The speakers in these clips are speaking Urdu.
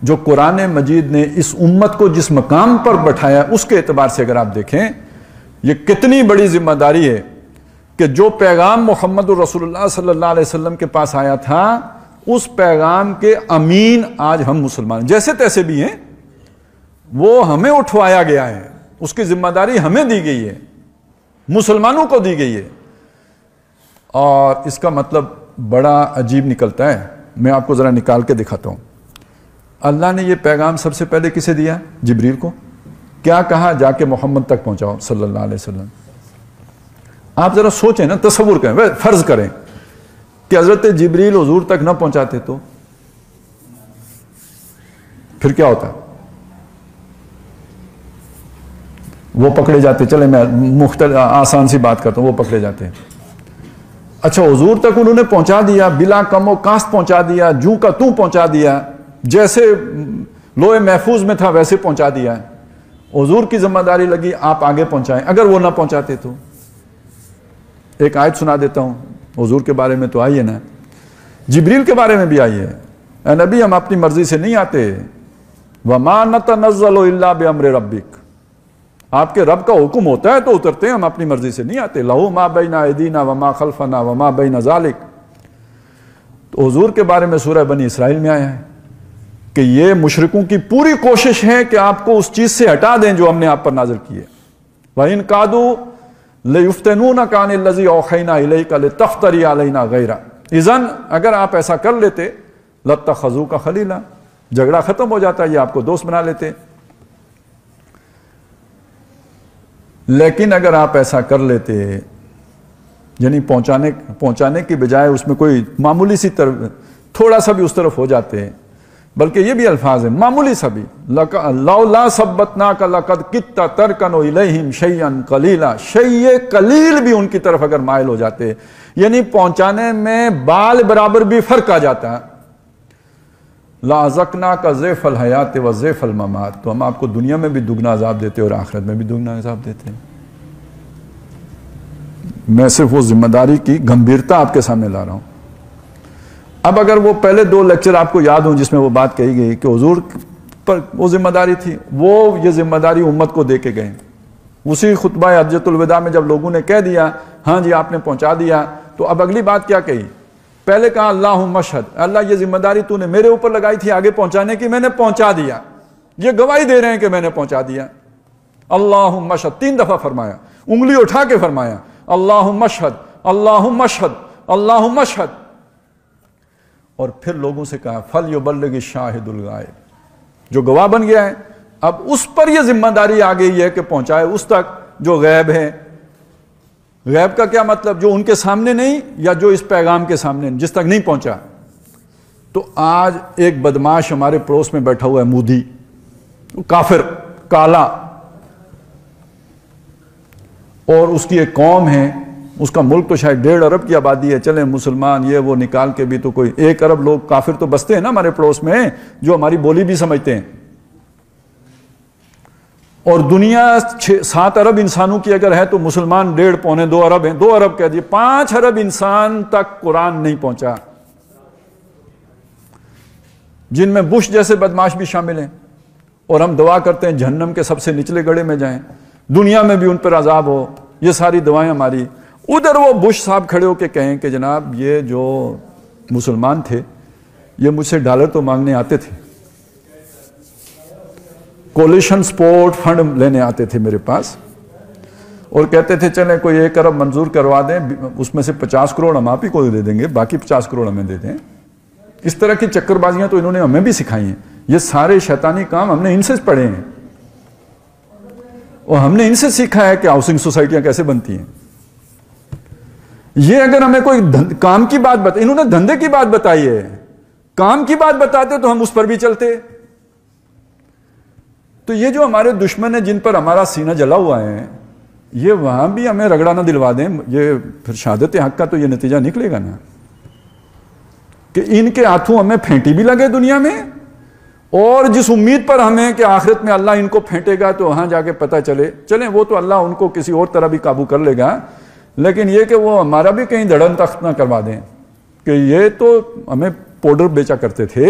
جو قرآن مجید نے اس امت کو جس مقام پر بٹھایا اس کے اعتبار سے اگر آپ دیکھیں یہ کتنی بڑی ذمہ داری ہے کہ جو پیغام محمد رسول اللہ صلی اللہ علیہ وسلم کے پاس آیا تھا اس پیغام کے امین آج ہم مسلمان جیسے تیسے بھی ہیں وہ ہمیں اٹھوایا گیا ہے، اس کی ذمہ داری ہمیں دی گئی ہے، مسلمانوں کو دی گئی ہے. اور اس کا مطلب بڑا عجیب نکلتا ہے. میں آپ کو ذرا نکال کے دکھاتا ہوں. اللہ نے یہ پیغام سب سے پہلے کسے دیا؟ جبریل کو. کیا کہا؟ جا کے محمد تک پہنچاؤ صلی اللہ علیہ وسلم. آپ ذرا سوچیں نا، تصور کریں، فرض کریں کہ حضرت جبریل حضور تک نہ پہنچاتے تو پھر کیا ہوتا؟ وہ پکڑے جاتے. چلے میں مختلف آسان سی بات کرتا ہوں، وہ پکڑے جاتے. اچھا حضور تک انہوں نے پہنچا دیا، بلا کم و کاست پہنچا دیا، جوں کا توں پہنچا دیا، جیسے لوہے محفوظ میں تھا ویسے پہنچا دیا. حضور کی ذمہ داری لگی آپ آگے پہنچائیں. اگر وہ نہ پہنچاتے تو ایک آیت سنا دیتا ہوں. حضور کے بارے میں تو آئی ہے نا، جبریل کے بارے میں بھی آئی ہے. اے نبی ہم اپنی مرضی سے نہیں آتے. وَمَا نَتَنَزَّلُ إِلَّا بِأَمْرِ رَبِّكَ، آپ کے رب کا حکم ہوتا ہے تو اترتے ہیں، ہم اپنی مرضی سے نہیں آتے. لَهُ مَا بَيْنَ أَيْدِينَا وَمَا خَلْفَنَا وَمَا بَيْنَ ذَلِكَ. تو حضور کے بارے میں سورہ بنی اسرائیل میں آیا ہے کہ یہ مشرکوں کی پوری کوشش ہے کہ آپ کو اس چیز سے ہٹا دیں جو ہم نے آپ پر نازل کی ہے. وَإِن كَادُوا لَيُفْتِنُونَكَ عَنِ الَّذِي أَوْحَيْنَا إِلَيْكَ لِتَفْتَرِيَ عَلَيْنَا غَيْرَهُ. اذن اگر آپ ایسا کر لیتے لَاتَّخَذُوكَ خَلِيلًا، جھگڑا ختم ہو جاتا، یہ آپ کو دوست بنا لیتے. لیکن اگر آپ ایسا کر لیتے یعنی پہنچانے کی بجائے اس میں کوئی معمولی سی طرف تھوڑا سا بھی اس طرف ہو جاتے، بلکہ یہ بھی الفاظ ہیں معمولی سا بھی، لولا ثبتناک لقد کدت ترکن الیہم شیئا قلیلا، شیء قلیل بھی ان کی طرف اگر مائل ہو جاتے، یعنی پہنچانے میں بال برابر بھی فرق آ جاتا. لَأَذَقْنَاكَ ضِعْفَ الْحَيَاةِ وَضِعْفَ الْمَمَاتِ، تو ہم آپ کو دنیا میں بھی دگنا عذاب دیتے اور آخرت میں بھی دگنا عذاب دیتے ہیں. میں صرف وہ ذمہ داری کی گمبھیرتا آپ کے سامنے لا رہا ہوں. اب اگر وہ پہلے 2 لیکچر آپ کو یاد ہوں جس میں وہ بات کہی گئی کہ حضور پر وہ ذمہ داری تھی، وہ یہ ذمہ داری امت کو دے کے گئے. اسی خطبہ حجۃ الوداع میں جب لوگوں نے کہہ دیا ہاں جی آپ نے پہنچا دیا، تو اب اگلی بات کیا کہی؟ پہلے کہا اللہم اشہد، اللہ یہ ذمہ داری تو نے میرے اوپر لگائی تھی آگے پہنچانے کی، میں نے پہنچا دیا. یہ گواہی دے رہے ہیں کہ میں نے پہنچا دیا. اللہم اشہد 3 دفعہ فرمایا، انگلی اٹھا کے فرمایا اللہم اشہد اللہم اشہد اللہم اشہد. اور پھر لوگوں سے کہا فَلْيُبَلِّغِ الشَّاهِدُ الْغَائِبُ، جو گواہ بن گیا ہے اب اس پر یہ ذمہ داری آ گئی ہے کہ پہنچائے اس تک جو غیب ہے. غیب کا کیا مطلب؟ جو ان کے سامنے نہیں، یا جو اس پیغام کے سامنے جس تک نہیں پہنچا. تو آج ایک بدماش ہمارے پڑوس میں بیٹھا ہوا ہے، مودی، کافر، کالا، اور اس کی ایک قوم ہے، اس کا ملک تو شاید 1.5 ارب کی آبادی ہے. چلیں مسلمان یہ وہ نکال کے بھی تو کوئی 1 ارب لوگ کافر تو بستے ہیں نا ہمارے پڑوس میں، جو ہماری بولی بھی سمجھتے ہیں. اور دنیا 7 ارب انسانوں کی اگر ہے تو مسلمان 1.5 پونے 2 ارب ہیں. 2 ارب کہہ دیے، 5 ارب انسان تک قرآن نہیں پہنچا، جن میں بش جیسے بدماش بھی شامل ہیں. اور ہم دعا کرتے ہیں جہنم کے سب سے نچلے گڑھے میں جائیں، دنیا میں بھی ان پر عذاب ہو. یہ ساری دعائیں ہماری. ادھر وہ بش صاحب کھڑے ہو کے کہیں کہ جناب یہ جو مسلمان تھے یہ مجھ سے ڈالر تو مانگنے آتے تھے، کولیشن سپورٹ فنڈ لینے آتے تھے میرے پاس، اور کہتے تھے چلیں کوئی 1 ارب منظور کروا دیں، اس میں سے 50 کروڑ ہم آپ ہی کو دے دیں گے، باقی 50 کروڑ ہمیں دے دیں. اس طرح کی چکر بازیاں تو انہوں نے ہمیں بھی سکھائی ہیں. یہ سارے شیطانی کام ہم نے ان سے پڑھے ہیں، اور ہم نے ان سے سیکھا ہے کہ ہاؤسنگ سوسائٹیاں کیسے بنتی ہیں. یہ اگر ہمیں کوئی کام کی بات بتا، انہوں نے دھندے کی بات بتائی ہے، کام کی بات بتاتے تو ہم اس پر بھی چلتے. تو یہ جو ہمارے دشمن ہیں جن پر ہمارا سینہ جلا ہوا ہے، یہ وہاں بھی ہمیں رگڑا نہ دلوا دیں. یہ پھر شہادت حق کا تو یہ نتیجہ نکلے گا نا کہ ان کے ہاتھوں ہمیں پھینٹی بھی لگے دنیا میں، اور جس امید پر ہمیں کہ آخرت میں اللہ ان کو پھینٹے گا تو وہاں جا کے پتہ چلیں وہ تو اللہ ان کو کسی اور طرح بھی قابو کر لے گا. لیکن یہ کہ وہ ہمارا بھی کہیں دھڑن تخت نہ کروا دیں کہ یہ تو ہمیں پاؤڈر بیچا کرتے تھے،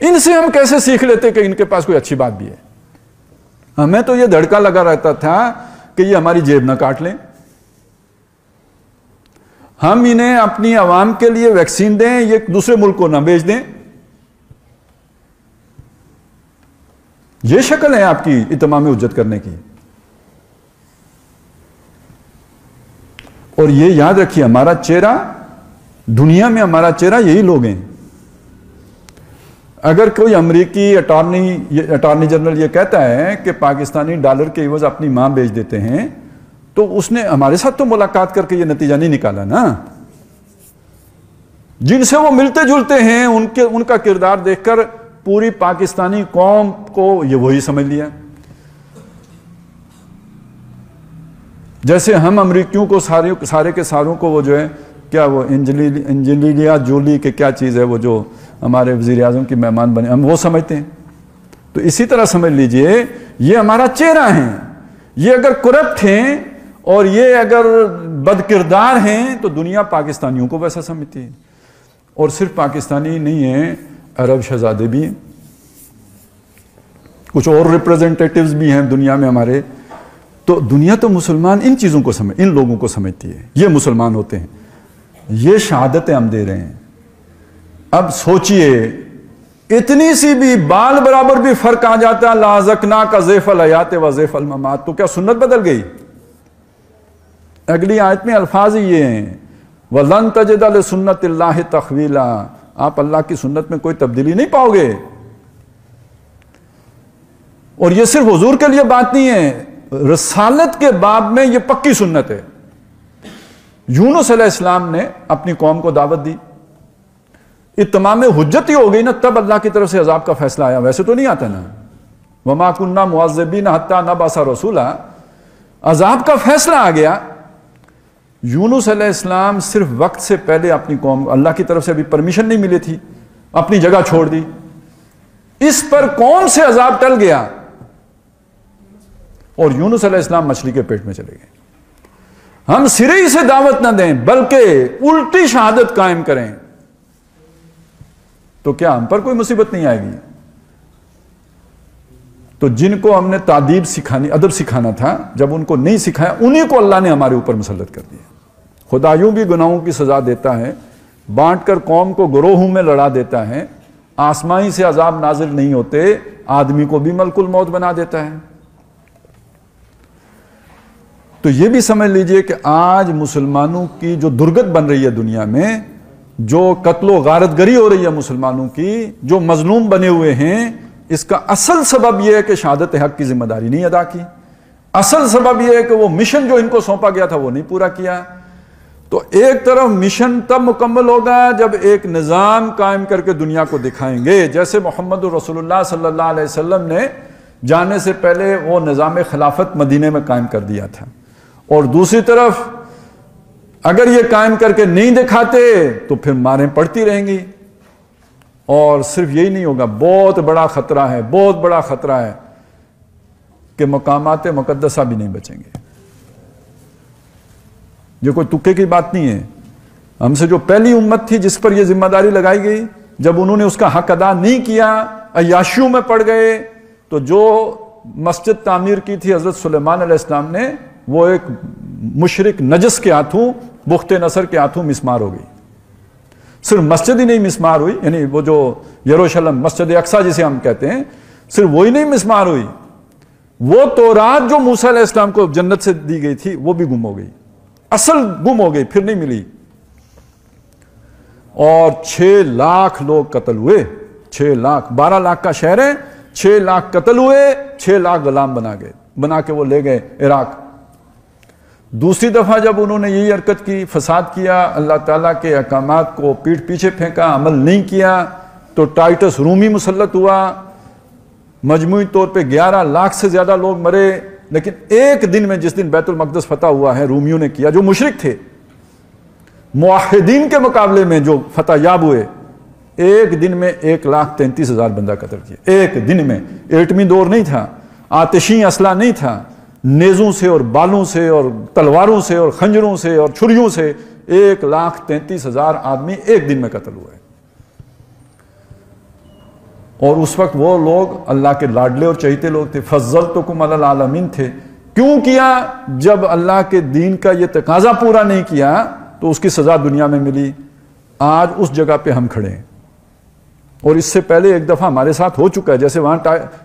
ان سے ہم کیسے سیکھ لیتے کہ ان کے پاس کوئی اچھی بات بھی ہے؟ ہمیں تو یہ دھڑکا لگا رہتا تھا کہ یہ ہماری جیب نہ کاٹ لیں، ہم انہیں اپنی عوام کے لیے ویکسین دیں، یہ دوسرے ملک کو نہ بیچ دیں۔ یہ شکل ہے آپ کی اتمام حجت کرنے کی۔ اور یہ یاد رکھیے، ہمارا چہرہ دنیا میں، ہمارا چہرہ یہی لوگ ہیں۔ اگر کوئی امریکی اٹارنی جنرل یہ کہتا ہے کہ پاکستانی ڈالر کے عوض اپنی ماں بیچ دیتے ہیں، تو اس نے ہمارے ساتھ تو ملاقات کر کے یہ نتیجہ نہیں نکالا نا۔ جن سے وہ ملتے جلتے ہیں ان کا کردار دیکھ کر پوری پاکستانی قوم کو یہ وہی سمجھ لیا۔ جیسے ہم امریکیوں کو سارے کے ساروں کو وہ جو ہے کیا وہ انجلینا جولی کے کیا چیز ہے وہ جو ہمارے وزیر اعظم کی مہمان بنے، ہم وہ سمجھتے ہیں۔ تو اسی طرح سمجھ لیجئے یہ ہمارا چہرہ ہیں، یہ اگر کرپٹ ہیں اور یہ اگر بد کردار ہیں تو دنیا پاکستانیوں کو ویسا سمجھتی ہے۔ اور صرف پاکستانی نہیں ہیں، عرب شہزادے بھی ہیں، کچھ اور ریپریزنٹیٹیوز بھی ہیں دنیا میں ہمارے۔ تو دنیا تو مسلمان ان چیزوں کو ان لوگوں کو سمجھتی ہے، یہ مسلمان ہوتے ہیں، یہ شہادتیں ہم دے رہے ہیں۔ اب سوچئے اتنی سی بھی بال برابر بھی فرق آ جاتا ہے، لازکنا کا ضیف الحیات و ضیف الممات، تو کیا سنت بدل گئی؟ اگلی آیت میں الفاظ ہی یہ ہیں، وَلَن تَجِدَ لِسُنَّتِ اللَّهِ تَحْوِيلًا، آپ اللہ کی سنت میں کوئی تبدیلی نہیں پاؤ گے۔ اور یہ صرف حضور کے لیے بات نہیں ہے، رسالت کے باب میں یہ پکی سنت ہے۔ یونس علیہ السلام نے اپنی قوم کو دعوت دی، اتمام حجت ہی ہو گئی نا، تب اللہ کی طرف سے عذاب کا فیصلہ آیا، ویسے تو نہیں آتا نا۔ وَمَا كُنَّا مُعَذِّبِينَ حَتَّى نَبْعَثَ رَسُولًا، عذاب کا فیصلہ آ گیا۔ یونس علیہ السلام صرف وقت سے پہلے اپنی قوم، اللہ کی طرف سے ابھی پرمیشن نہیں ملی تھی، اپنی جگہ چھوڑ دی، اس پر کون سے عذاب ٹل گیا، اور یونس علیہ السلام مچھلی کے پیٹ میں چلے گئے۔ ہم سرے ہی سے دعوت نہ دیں بلکہ الٹی شہادت قائم کریں تو کیا ہم پر کوئی مصیبت نہیں آئے گی؟ تو جن کو ہم نے تعدیب سکھانی، ادب سکھانا تھا، جب ان کو نہیں سکھایا، انہی کو اللہ نے ہمارے اوپر مسلط کر دیا۔ خدا یوں بھی گناہوں کی سزا دیتا ہے، بانٹ کر قوم کو گروہوں میں لڑا دیتا ہے، آسمانی سے عذاب نازل نہیں ہوتے، آدمی کو بھی ملک الموت بنا دیتا ہے۔ تو یہ بھی سمجھ لیجئے کہ آج مسلمانوں کی جو درگت بن رہی ہے دنیا میں، جو قتل و غارت گری ہو رہی ہے مسلمانوں کی، جو مظلوم بنے ہوئے ہیں، اس کا اصل سبب یہ ہے کہ شہادت حق کی ذمہ داری نہیں ادا کی، اصل سبب یہ ہے کہ وہ مشن جو ان کو سونپا گیا تھا وہ نہیں پورا کیا۔ تو ایک طرف مشن تب مکمل ہوگا جب ایک نظام قائم کر کے دنیا کو دکھائیں گے، جیسے محمد رسول اللہ صلی اللہ علیہ وسلم نے جانے سے پہلے وہ نظام خلافت مدینے میں قائم کر دیا تھا۔ اور دوسری طرف اگر یہ قائم کر کے نہیں دکھاتے تو پھر ماریں پڑتی رہیں گی، اور صرف یہی نہیں ہوگا، بہت بڑا خطرہ ہے، بہت بڑا خطرہ ہے کہ مقامات مقدسہ بھی نہیں بچیں گے۔ یہ کوئی تکے کی بات نہیں ہے۔ ہم سے جو پہلی امت تھی جس پر یہ ذمہ داری لگائی گئی، جب انہوں نے اس کا حق ادا نہیں کیا، عیاشیوں میں پڑ گئے، تو جو مسجد تعمیر کی تھی حضرت سلیمان علیہ السلام نے، وہ ایک مشرک نجس کے ہاتھوں، بخت نصر کے ہاتھوں مسمار ہو گئی۔ صرف مسجد ہی نہیں مسمار ہوئی، یعنی وہ جو یروشلم مسجد اقصی جسے ہم کہتے ہیں، صرف وہی نہیں مسمار ہوئی، وہ تورات جو موسیٰ علیہ السلام کو جنت سے دی گئی تھی وہ بھی گم ہو گئی، اصل گم ہو گئی، پھر نہیں ملی۔ اور 6 لاکھ لوگ قتل ہوئے، 6 لاکھ، 12 لاکھ کا شہر ہے، 6 لاکھ قتل ہوئے، 6 لاکھ غلام بنا کے وہ لے گئے عراق۔ دوسری دفعہ جب انہوں نے یہی حرکت کی، فساد کیا، اللہ تعالیٰ کے احکامات کو پیٹھ پیچھے پھینکا، عمل نہیں کیا، تو ٹائٹس رومی مسلط ہوا، مجموعی طور پہ 11 لاکھ سے زیادہ لوگ مرے۔ لیکن ایک دن میں، جس دن بیت المقدس فتح ہوا ہے، رومیوں نے کیا، جو مشرک تھے، موحدین کے مقابلے میں جو فتح یاب ہوئے، ایک دن میں 1,33,000 بندہ قتل کیا، ایک دن میں۔ ایٹمی دور نہیں تھا، آتشی اسلحہ نہیں تھا، نیزوں سے اور بالوں سے اور تلواروں سے اور خنجروں سے اور چھریوں سے 1,33,000 آدمی ایک دن میں قتل ہوئے۔ اور اس وقت وہ لوگ اللہ کے لاڈلے اور چہیتے لوگ تھے. فضلتکم علی العالمین تھے. کیوں کیا؟ جب اللہ کے دین کا یہ تقاضا پورا نہیں کیا تو اس کی سزا دنیا میں ملی. آج اس جگہ پہ ہم کھڑے ہیں. اور اس سے پہلے ایک دفعہ ہمارے ساتھ ہو چکا ہے, جیسے وہاں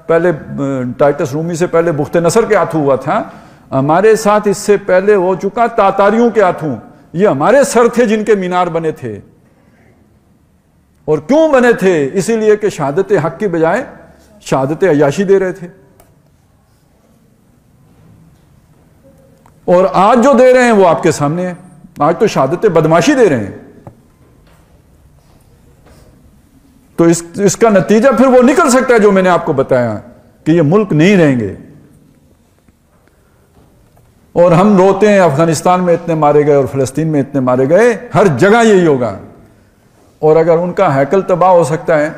پہلے ٹائٹس رومی سے پہلے بخت نصر کے ہاتھوں ہوا تھا, ہمارے ساتھ اس سے پہلے ہو چکا تاتاریوں کے ہاتھوں. یہ ہمارے سر تھے جن کے مینار بنے تھے. اور کیوں بنے تھے؟ اسی لیے کہ شہادت حق کی بجائے شہادت عیاشی دے رہے تھے. اور آج جو دے رہے ہیں وہ آپ کے سامنے ہے. آج تو شہادت بدماشی دے رہے ہیں. تو اس کا نتیجہ پھر وہ نکل سکتا ہے جو میں نے آپ کو بتایا کہ یہ ملک نہیں رہیں گے. اور ہم روتے ہیں افغانستان میں اتنے مارے گئے اور فلسطین میں اتنے مارے گئے, ہر جگہ یہی ہوگا. اور اگر ان کا ہیکل تباہ ہو سکتا ہے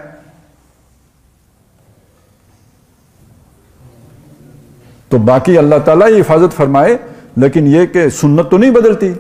تو باقی اللہ تعالیٰ ہی حفاظت فرمائے, لیکن یہ کہ سنت تو نہیں بدلتی.